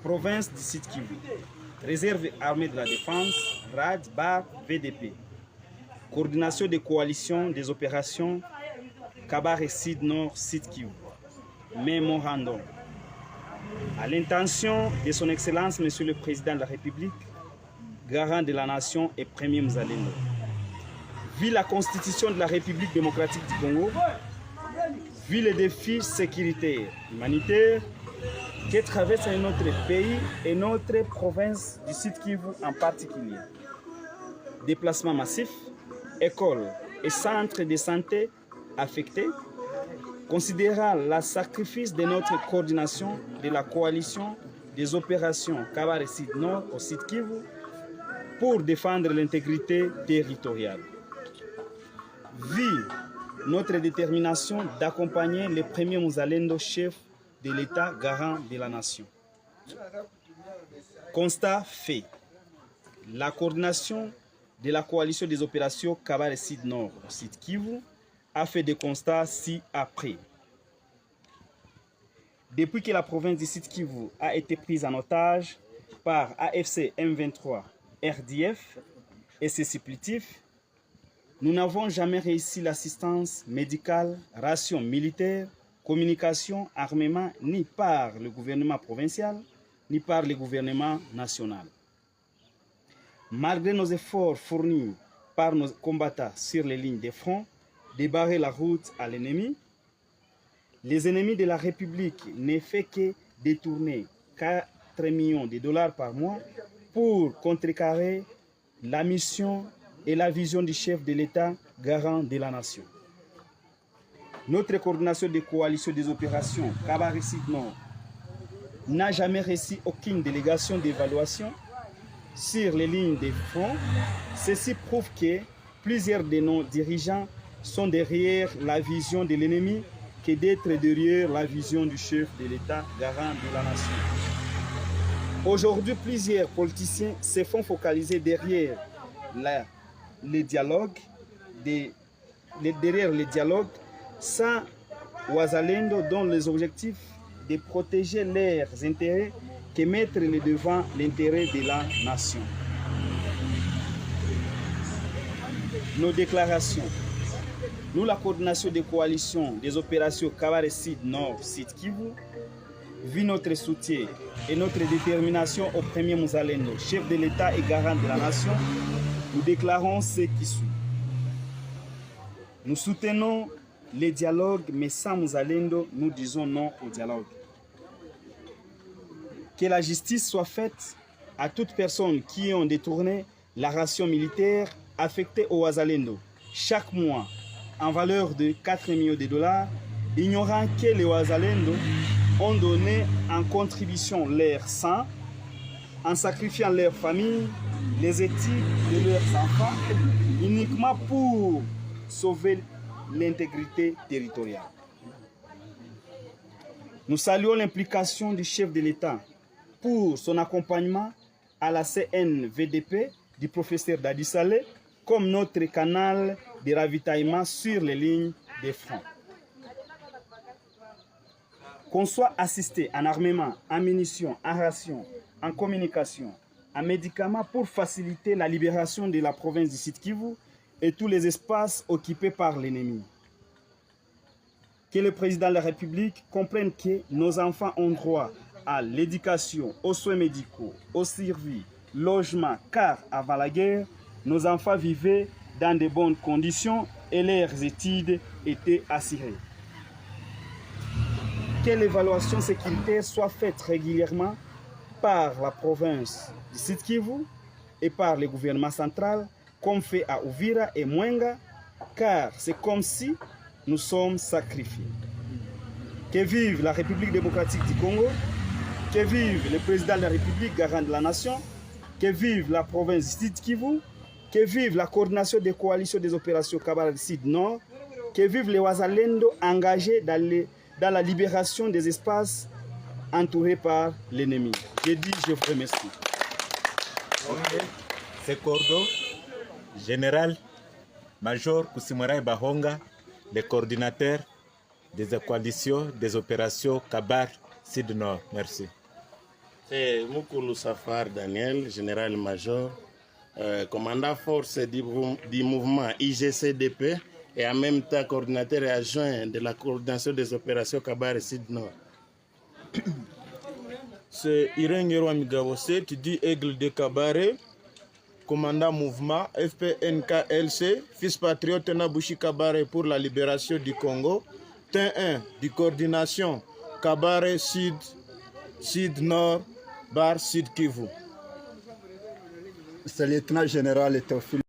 province du Sud Kivu, réserve armée de la défense, RAD, BAR, VDP, coordination des coalitions des opérations Kabar et Sud Nord, Sud Kivu, mémorandum. À l'intention de son Excellence, Monsieur le Président de la République, garant de la nation et premier Mzalendo, vu la Constitution de la République démocratique du Congo, vu les défis sécuritaires, humanitaires qui traversent notre pays et notre province du Sud Kivu en particulier. Déplacements massifs, écoles et centres de santé affectés, considérant le sacrifice de notre coordination de la coalition des opérations Kabar et Sud Nord au Sud Kivu pour défendre l'intégrité territoriale. Vu notre détermination d'accompagner le premier Mzalendo chef de l'État garant de la nation. Constat fait. La coordination de la coalition des opérations Kabar et Sud Nord au Sud Kivu a fait des constats ci-après. Depuis que la province du Sud Kivu a été prise en otage par AFC M23, RDF et ses supplétifs, nous n'avons jamais réussi l'assistance médicale, ration militaire, communication, armement, ni par le gouvernement provincial, ni par le gouvernement national. Malgré nos efforts fournis par nos combattants sur les lignes de front, de barrer la route à l'ennemi, les ennemis de la République ne font que détourner 4 millions de dollars par mois pour contrecarrer la mission et la vision du chef de l'État garant de la nation. Notre coordination de coalition des opérations Kabar et Sud Nord n'a jamais reçu aucune délégation d'évaluation sur les lignes de front. Ceci prouve que plusieurs de nos dirigeants sont derrière la vision de l'ennemi que d'être derrière la vision du chef de l'État garant de la nation. Aujourd'hui, plusieurs politiciens se font focaliser derrière le dialogue, sans Wazalendo dont les objectifs de protéger leurs intérêts que mettre devant l'intérêt de la nation. Nos déclarations. Nous, la coordination des coalitions des opérations Kabar et Sud Nord, Sud Kivu, vu notre soutien et notre détermination au premier Mzalendo, chef de l'État et garant de la nation, nous déclarons ce qui suit. Nous soutenons les dialogues, mais sans Mzalendo, nous disons non au dialogue. Que la justice soit faite à toutes personnes qui ont détourné la ration militaire affectée au Wazalendo chaque mois en valeur de 4 millions de dollars, ignorant que les Wazalendo ont donné en contribution leur sang, en sacrifiant leur famille, les éthiques de leurs enfants, uniquement pour sauver l'intégrité territoriale. Nous saluons l'implication du chef de l'État pour son accompagnement à la CNVDP du professeur Dadi Saleh comme notre canal de ravitaillement sur les lignes de front. Qu'on soit assisté en armement, en munitions, en rations, en communication, en médicaments pour faciliter la libération de la province du Sud Kivu et tous les espaces occupés par l'ennemi. Que le président de la République comprenne que nos enfants ont droit à l'éducation, aux soins médicaux, aux services, logement, car avant la guerre, nos enfants vivaient dans de bonnes conditions et leurs études étaient assurées. Que l'évaluation sécuritaire soit faite régulièrement par la province du Sud Kivu et par le gouvernement central, comme fait à Uvira et Mwenga, car c'est comme si nous sommes sacrifiés. Que vive la République démocratique du Congo, que vive le président de la République, garant de la nation, que vive la province du Sud Kivu, que vive la coordination des coalitions des opérations Kabar et Sud Nord, que vive les Wazalendo engagés dans la libération des espaces entourés par l'ennemi. Je dis, je vous remercie. Okay. C'est Cordo, général Major Kusimurai Bahonga, le coordinateur des coalitions des opérations Kabar Sud Nord. Merci. C'est Moukoulou Safar Daniel, général-major, commandant force du mouvement IGCDP et en même temps coordinateur et adjoint de la coordination des opérations Kabare Sud-Nord. C'est Irène Yerwamigawose, tu dis Aigle de Kabare, commandant mouvement FPNKLC, fils patriote Nabushi Kabare pour la libération du Congo, Tin 1 du coordination Kabare Sud-Nord, Bar Sud Kivu. C'est le lieutenant général Théophile